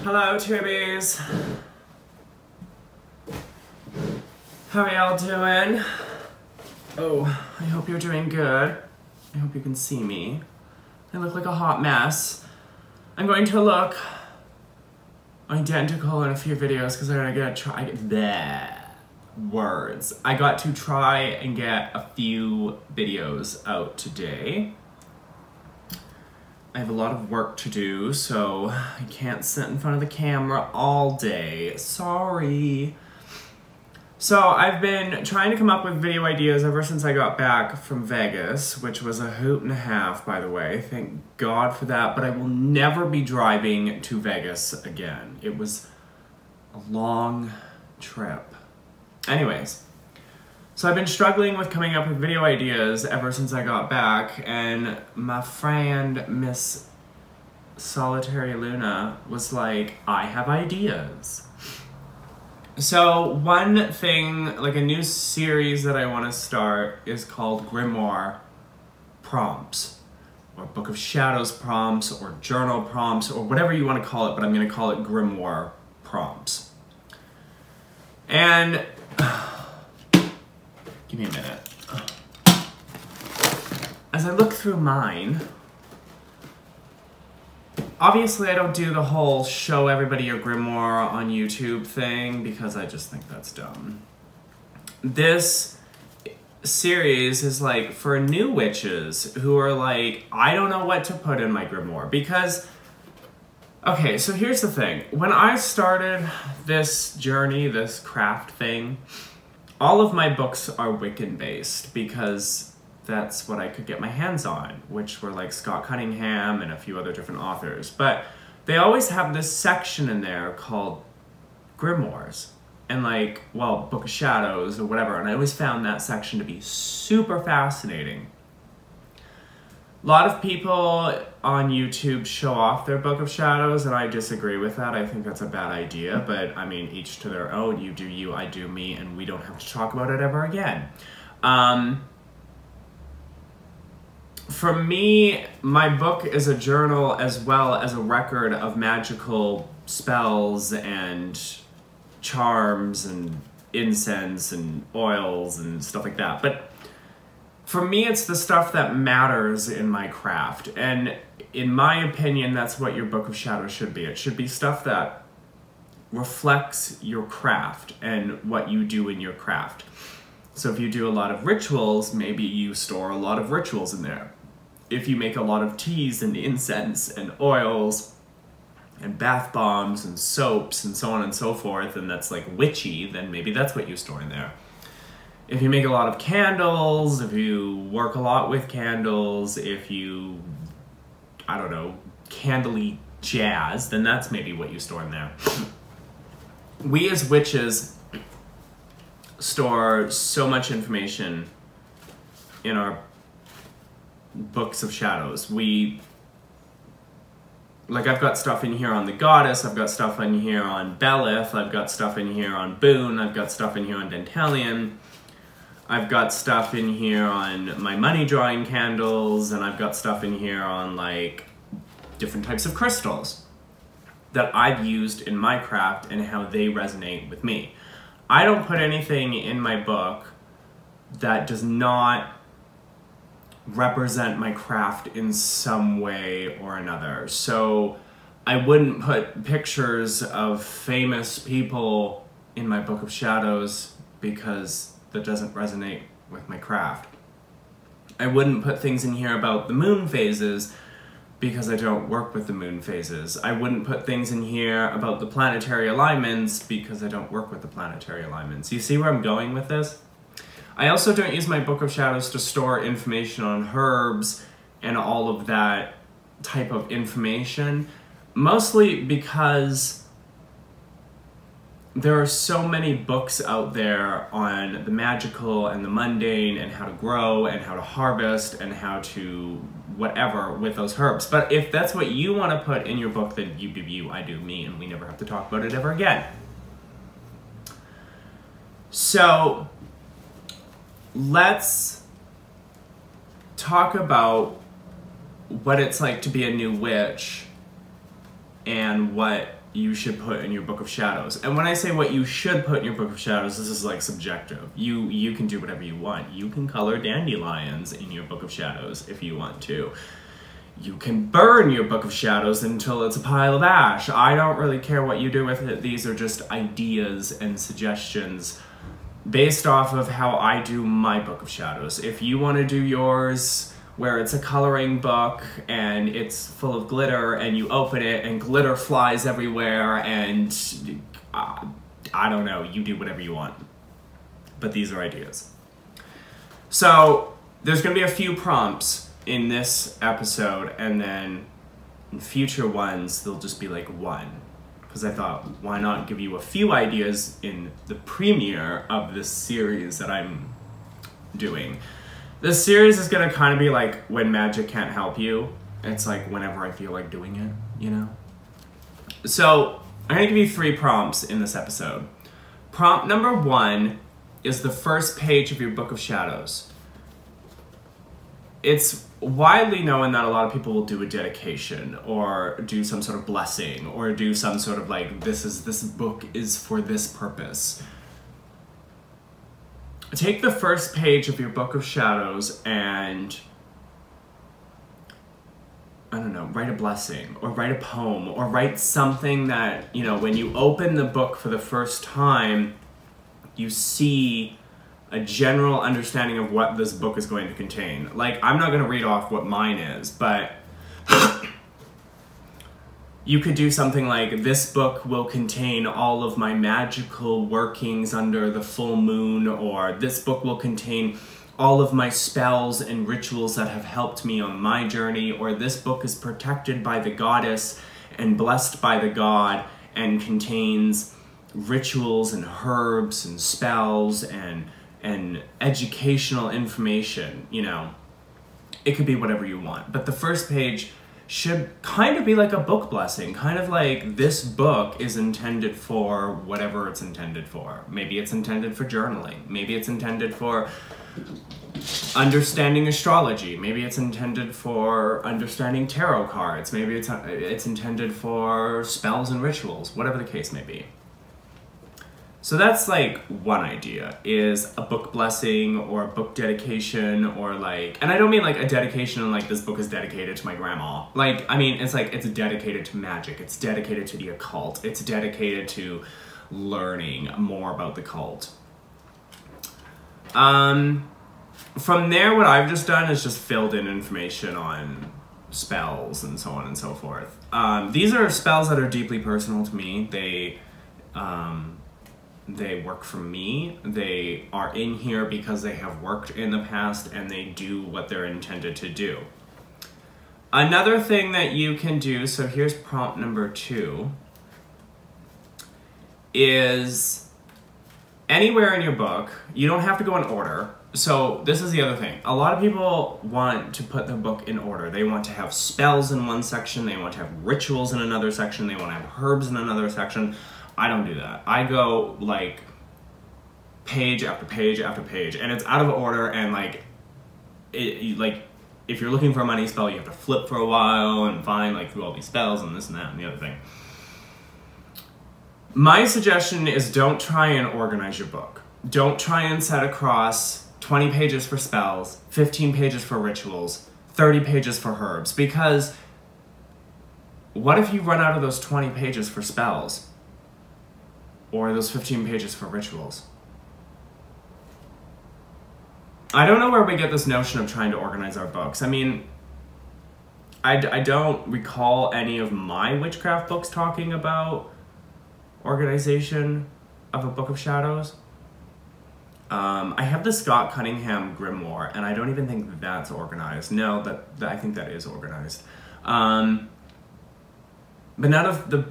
Hello, Tibbies. How are y'all doing? Oh, I hope you're doing good. I hope you can see me. I look like a hot mess. I'm going to look identical in a few videos because I got to try and get a few videos out today. I have a lot of work to do, so I can't sit in front of the camera all day. Sorry. So I've been trying to come up with video ideas ever since I got back from Vegas, which was a hoot and a half, by the way. Thank God for that, but I will never be driving to Vegas again. It was a long trip. Anyways, so I've been struggling with coming up with video ideas ever since I got back, and my friend, Miss Solitary Luna, was like, I have ideas. So one thing, like a new series that I want to start is called Grimoire Prompts, or Book of Shadows Prompts, or Journal Prompts, or whatever you want to call it, but I'm going to call it Grimoire Prompts. And give me a minute. As I look through mine, obviously I don't do the whole show everybody your grimoire on YouTube thing because I just think that's dumb. This series is like for new witches who are like, I don't know what to put in my grimoire because, okay, so here's the thing. When I started this journey, this craft thing, all of my books are Wiccan based because that's what I could get my hands on, which were like Scott Cunningham and a few other different authors. But they always have this section in there called grimoires and like, well, Book of Shadows or whatever. And I always found that section to be super fascinating. A lot of people on YouTube show off their Book of Shadows, and I disagree with that. I think that's a bad idea, but I mean, each to their own. You do you, I do me, and we don't have to talk about it ever again. For me, my book is a journal as well as a record of magical spells and charms and incense and oils and stuff like that. But for me, it's the stuff that matters in my craft. And in my opinion, that's what your Book of Shadows should be. It should be stuff that reflects your craft and what you do in your craft. So if you do a lot of rituals, maybe you store a lot of rituals in there. If you make a lot of teas and incense and oils and bath bombs and soaps and so on and so forth, and that's like witchy, then maybe that's what you store in there. If you make a lot of candles, if you work a lot with candles, if you, I don't know, candly jazz, then that's maybe what you store in there. We as witches store so much information in our Books of Shadows. I've got stuff in here on the Goddess, I've got stuff in here on Belith, I've got stuff in here on Boone, I've got stuff in here on Dantalion, I've got stuff in here on my money drawing candles, and I've got stuff in here on like different types of crystals that I've used in my craft and how they resonate with me. I don't put anything in my book that does not represent my craft in some way or another. So I wouldn't put pictures of famous people in my Book of Shadows because that doesn't resonate with my craft. I wouldn't put things in here about the moon phases because I don't work with the moon phases. I wouldn't put things in here about the planetary alignments because I don't work with the planetary alignments. You see where I'm going with this? I also don't use my Book of Shadows to store information on herbs and all of that type of information, mostly because there are so many books out there on the magical and the mundane and how to grow and how to harvest and how to whatever with those herbs. But if that's what you want to put in your book, then you do you, I do me, and we never have to talk about it ever again. So let's talk about what it's like to be a new witch and what you should put in your Book of Shadows. And when I say what you should put in your Book of Shadows, this is like subjective. You can do whatever you want. You can color dandelions in your Book of Shadows if you want to. You can burn your Book of Shadows until it's a pile of ash. I don't really care what you do with it. These are just ideas and suggestions based off of how I do my Book of Shadows. If you want to do yours where it's a coloring book and it's full of glitter and you open it and glitter flies everywhere and I don't know, you do whatever you want. But these are ideas. So there's going to be a few prompts in this episode, and then in future ones there'll just be like one, because I thought, why not give you a few ideas in the premiere of this series that I'm doing. This series is going to kind of be like when magic can't help you. It's like whenever I feel like doing it, you know? So I'm going to give you 3 prompts in this episode. Prompt number 1 is the first page of your Book of Shadows. It's widely known that a lot of people will do a dedication or do some sort of blessing or do some sort of like, this book is for this purpose. Take the first page of your Book of Shadows and, I don't know, write a blessing or write a poem or write something that, you know, when you open the book for the first time, you see a general understanding of what this book is going to contain. Like, I'm not going to read off what mine is, but you could do something like, this book will contain all of my magical workings under the full moon, or this book will contain all of my spells and rituals that have helped me on my journey, or this book is protected by the goddess and blessed by the god and contains rituals and herbs and spells and educational information, you know. It could be whatever you want. But the first page should kind of be like a book blessing, kind of like this book is intended for whatever it's intended for. Maybe it's intended for journaling. Maybe it's intended for understanding astrology. Maybe it's intended for understanding tarot cards. Maybe it's intended for spells and rituals, whatever the case may be. So that's like one idea, is a book blessing or a book dedication, or like, and I don't mean like a dedication and like this book is dedicated to my grandma. Like, I mean, it's like, it's dedicated to magic. It's dedicated to the occult. It's dedicated to learning more about the cult. From there, what I've just done is just filled in information on spells and so on and so forth. These are spells that are deeply personal to me. They work for me. They are in here because they have worked in the past and they do what they're intended to do. Another thing that you can do, so here's prompt number 2, is anywhere in your book, you don't have to go in order. So this is the other thing. A lot of people want to put their book in order. They want to have spells in one section, they want to have rituals in another section, they want to have herbs in another section. I don't do that. I go like page after page after page, and it's out of order, and like, like if you're looking for a money spell, you have to flip for a while and find like through all these spells and this and that and the other thing. My suggestion is don't try and organize your book. Don't try and set across 20 pages for spells, 15 pages for rituals, 30 pages for herbs, because what if you run out of those 20 pages for spells? Or those 15 pages for rituals? I don't know where we get this notion of trying to organize our books. I mean, I don't recall any of my witchcraft books talking about organization of a Book of Shadows. I have the Scott Cunningham Grimoire, and I don't even think that's organized. No, I think that is organized. But none of the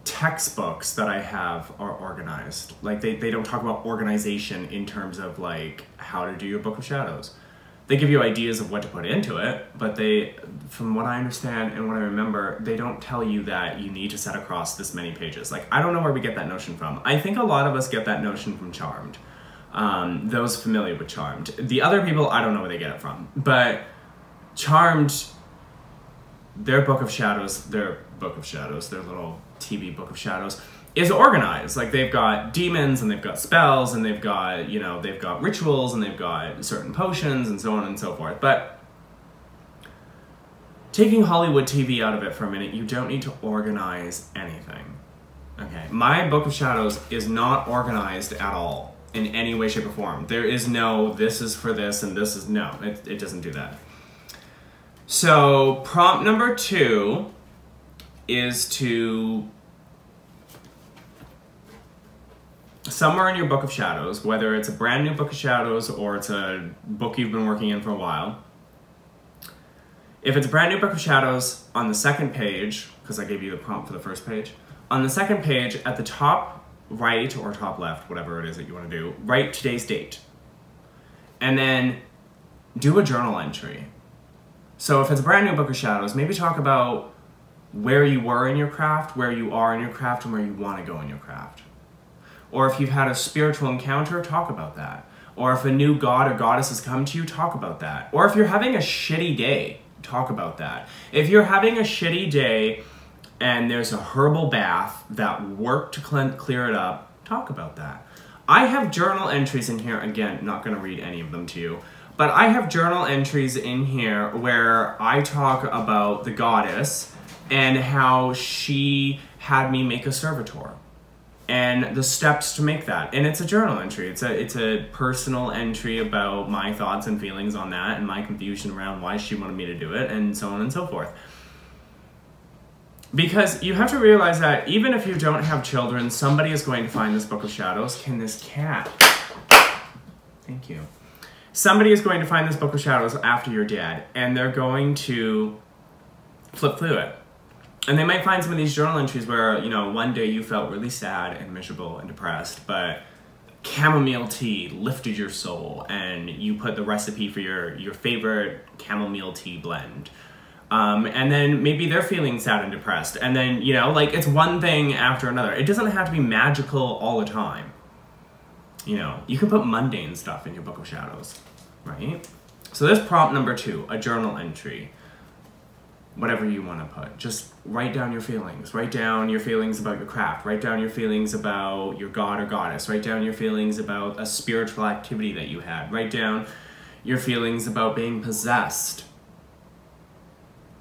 textbooks that I have are organized. Like, they don't talk about organization in terms of like how to do your Book of Shadows. They give you ideas of what to put into it, but they, from what I understand and what I remember, they don't tell you that you need to set across this many pages. Like, I don't know where we get that notion from. I think a lot of us get that notion from Charmed. Those familiar with Charmed. The other people, I don't know where they get it from. But Charmed, their Book of Shadows, their little TV Book of Shadows is organized. Like, they've got demons, and they've got spells, and they've got, you know, they've got rituals, and they've got certain potions, and so on and so forth. But taking Hollywood TV out of it for a minute, you don't need to organize anything. Okay, my Book of Shadows is not organized at all in any way, shape, or form. There is no, this is for this, and this is, no, it doesn't do that. So, prompt number 2 is to, somewhere in your Book of Shadows, whether it's a brand new Book of Shadows or it's a book you've been working in for a while, if it's a brand new Book of Shadows, on the second page, because I gave you the prompt for the first page, on the second page, at the top right or top left, whatever it is that you want to do, write today's date. And then do a journal entry. So if it's a brand new Book of Shadows, maybe talk about where you were in your craft, where you are in your craft, and where you want to go in your craft. Or if you've had a spiritual encounter, talk about that. Or if a new god or goddess has come to you, talk about that. Or if you're having a shitty day, talk about that. If you're having a shitty day and there's a herbal bath that worked to clear it up, talk about that. I have journal entries in here, again, not going to read any of them to you, but I have journal entries in here where I talk about the goddess and how she had me make a servitor and the steps to make that. And it's a journal entry. It's a personal entry about my thoughts and feelings on that and my confusion around why she wanted me to do it, and so on and so forth. Because you have to realize that even if you don't have children, somebody is going to find this Book of Shadows. Can this cat? Thank you. Somebody is going to find this Book of Shadows after you're dead, and they're going to flip through it. And they might find some of these journal entries where, you know, one day you felt really sad and miserable and depressed, but chamomile tea lifted your soul, and you put the recipe for your favorite chamomile tea blend. And then maybe they're feeling sad and depressed. And then, you know, like, it's one thing after another. It doesn't have to be magical all the time. You know, you can put mundane stuff in your Book of Shadows, right? So there's prompt number 2, a journal entry. Whatever you want to put. Just write down your feelings. Write down your feelings about your craft. Write down your feelings about your god or goddess. Write down your feelings about a spiritual activity that you had. Write down your feelings about being possessed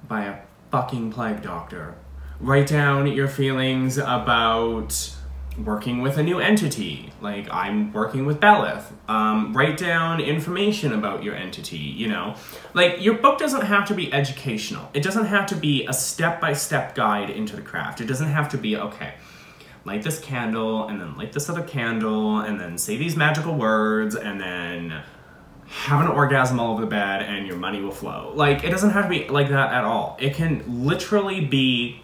by a fucking plague doctor. Write down your feelings about working with a new entity, like I'm working with Belith. Write down information about your entity, you know. Like, your book doesn't have to be educational. It doesn't have to be a step-by-step guide into the craft. It doesn't have to be, okay, light this candle, and then light this other candle, and then say these magical words, and then have an orgasm all over the bed, and your money will flow. Like, it doesn't have to be like that at all. It can literally be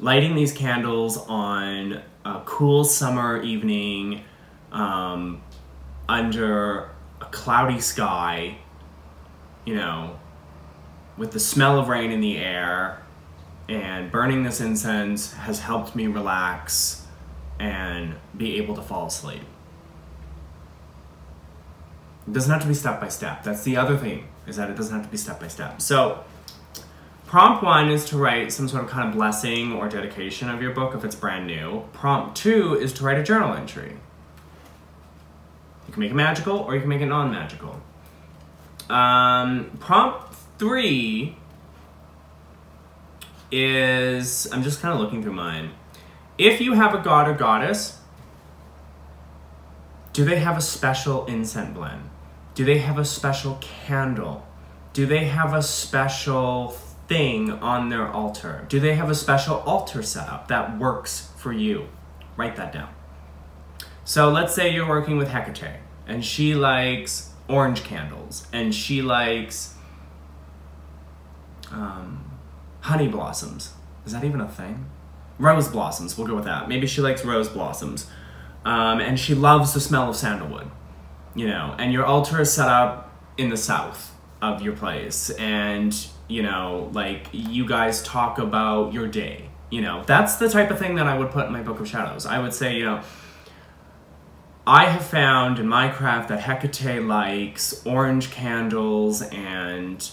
lighting these candles on a cool summer evening under a cloudy sky, you know, with the smell of rain in the air, and burning this incense has helped me relax and be able to fall asleep. It doesn't have to be step by step. That's the other thing, is that it doesn't have to be step by step. So, prompt 1 is to write some sort of kind of blessing or dedication of your book if it's brand new. Prompt 2 is to write a journal entry. You can make it magical or you can make it non-magical. Prompt 3 is, I'm just kind of looking through mine. If you have a god or goddess, do they have a special incense blend? Do they have a special candle? Do they have a special thing on their altar? Do they have a special altar setup that works for you? Write that down. So let's say you're working with Hecate, and she likes orange candles, and she likes honey blossoms. Is that even a thing? Rose blossoms, we'll go with that. Maybe she likes rose blossoms. And she loves the smell of sandalwood, you know, and your altar is set up in the south of your place, and, you know, like, you guys talk about your day, you know. That's the type of thing that I would put in my Book of Shadows. I would say, you know, I have found in my craft that Hecate likes orange candles and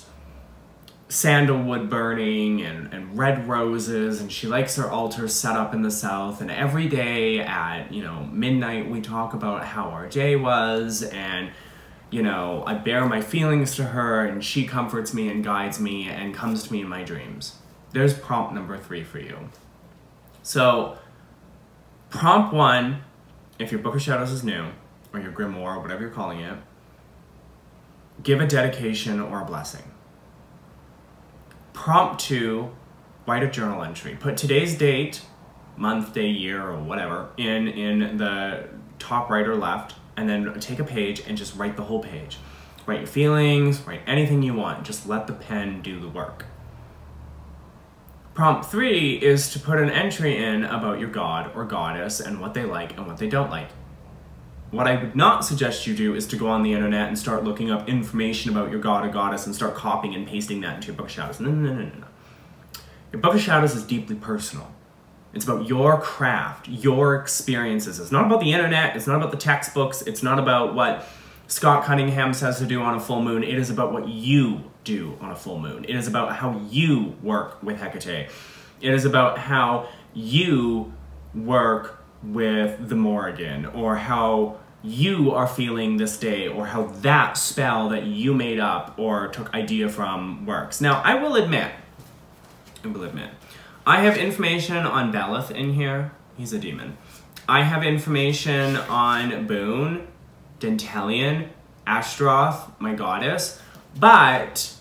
sandalwood burning and red roses, and she likes her altars set up in the south, and every day at, you know, midnight we talk about how our day was, and, you know, I bare my feelings to her, and she comforts me and guides me and comes to me in my dreams. There's prompt number 3 for you. So, prompt 1, if your Book of Shadows is new, or your grimoire, or whatever you're calling it, give a dedication or a blessing. Prompt 2, write a journal entry. Put today's date, month, day, year, or whatever, in the top right or left, and then take a page and just write the whole page. Write your feelings, write anything you want. Just let the pen do the work. Prompt 3 is to put an entry in about your god or goddess and what they like and what they don't like. What I would not suggest you do is to go on the internet and start looking up information about your god or goddess and start copying and pasting that into your Book of Shadows. No, no, no, no, no. Your Book of Shadows is deeply personal. It's about your craft, your experiences. It's not about the internet, it's not about the textbooks, it's not about what Scott Cunningham says to do on a full moon. It is about what you do on a full moon. It is about how you work with Hecate. It is about how you work with the Morrigan, or how you are feeling this day, or how that spell that you made up or took idea from works. Now, I will admit, I have information on Belith in here. He's a demon. I have information on Boone, Dentalion, Ashtaroth, my goddess, but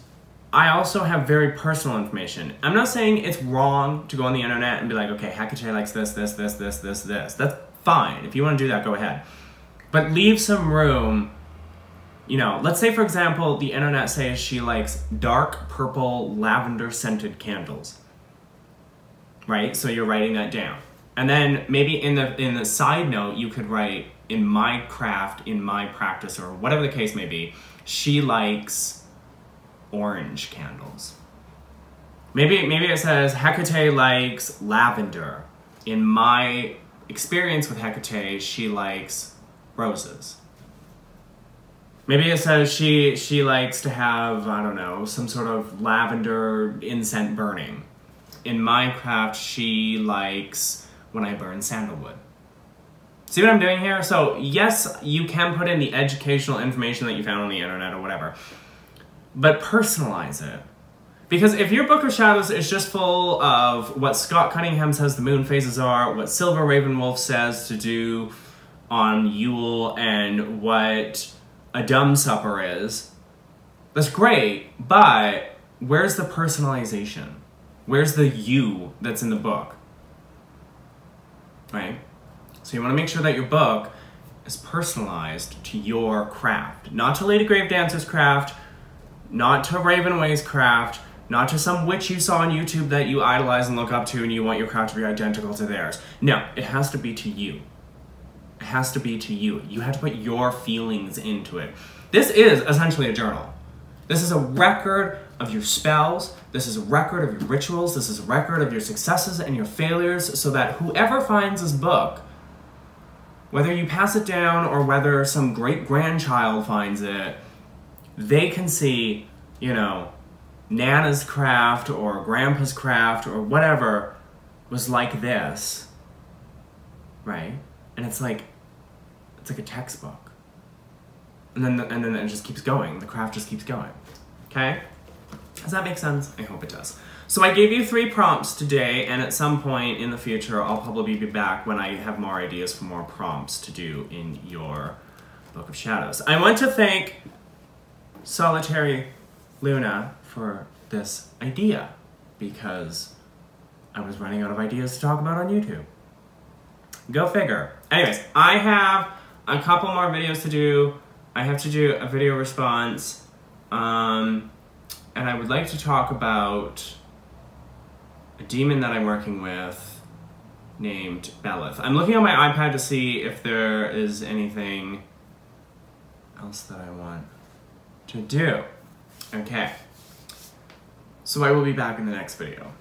I also have very personal information. I'm not saying it's wrong to go on the internet and be like, okay, Hecate likes this, this, this, this, this, this. That's fine. If you want to do that, go ahead. But leave some room. You know, let's say, for example, the internet says she likes dark purple lavender scented candles. Right? So you're writing that down. And then maybe in the side note, you could write, in my craft, in my practice, or whatever the case may be, she likes orange candles. Maybe it says Hecate likes lavender. In my experience with Hecate, she likes roses. Maybe it says she likes to have, I don't know, some sort of lavender incense burning. In my craft, she likes when I burn sandalwood. See what I'm doing here? So yes, you can put in the educational information that you found on the internet or whatever, but personalize it. Because if your Book of Shadows is just full of what Scott Cunningham says the moon phases are, what Silver Ravenwolf says to do on Yule, and what a dumb supper is, that's great, but where's the personalization? Where's the you that's in the book? Right? So you want to make sure that your book is personalized to your craft. Not to Lady Gravedancer's craft, not to Ravenway's craft, not to some witch you saw on YouTube that you idolize and look up to and you want your craft to be identical to theirs. No, it has to be to you. It has to be to you. You have to put your feelings into it. This is essentially a journal. This is a record of your spells. This is a record of your rituals. This is a record of your successes and your failures, so that whoever finds this book, whether you pass it down or whether some great-grandchild finds it, they can see, you know, Nana's craft or Grandpa's craft or whatever was like this, right? And it's like a textbook. And then it just keeps going. The craft just keeps going, okay? Does that make sense? I hope it does. So I gave you 3 prompts today, and at some point in the future, I'll probably be back when I have more ideas for more prompts to do in your Book of Shadows. I want to thank Solitary Luna for this idea, because I was running out of ideas to talk about on YouTube. Go figure. Anyways, I have a couple more videos to do. I have to do a video response, and I would like to talk about a demon that I'm working with named Belith. I'm looking on my iPad to see if there is anything else that I want to do. Okay. So I will be back in the next video.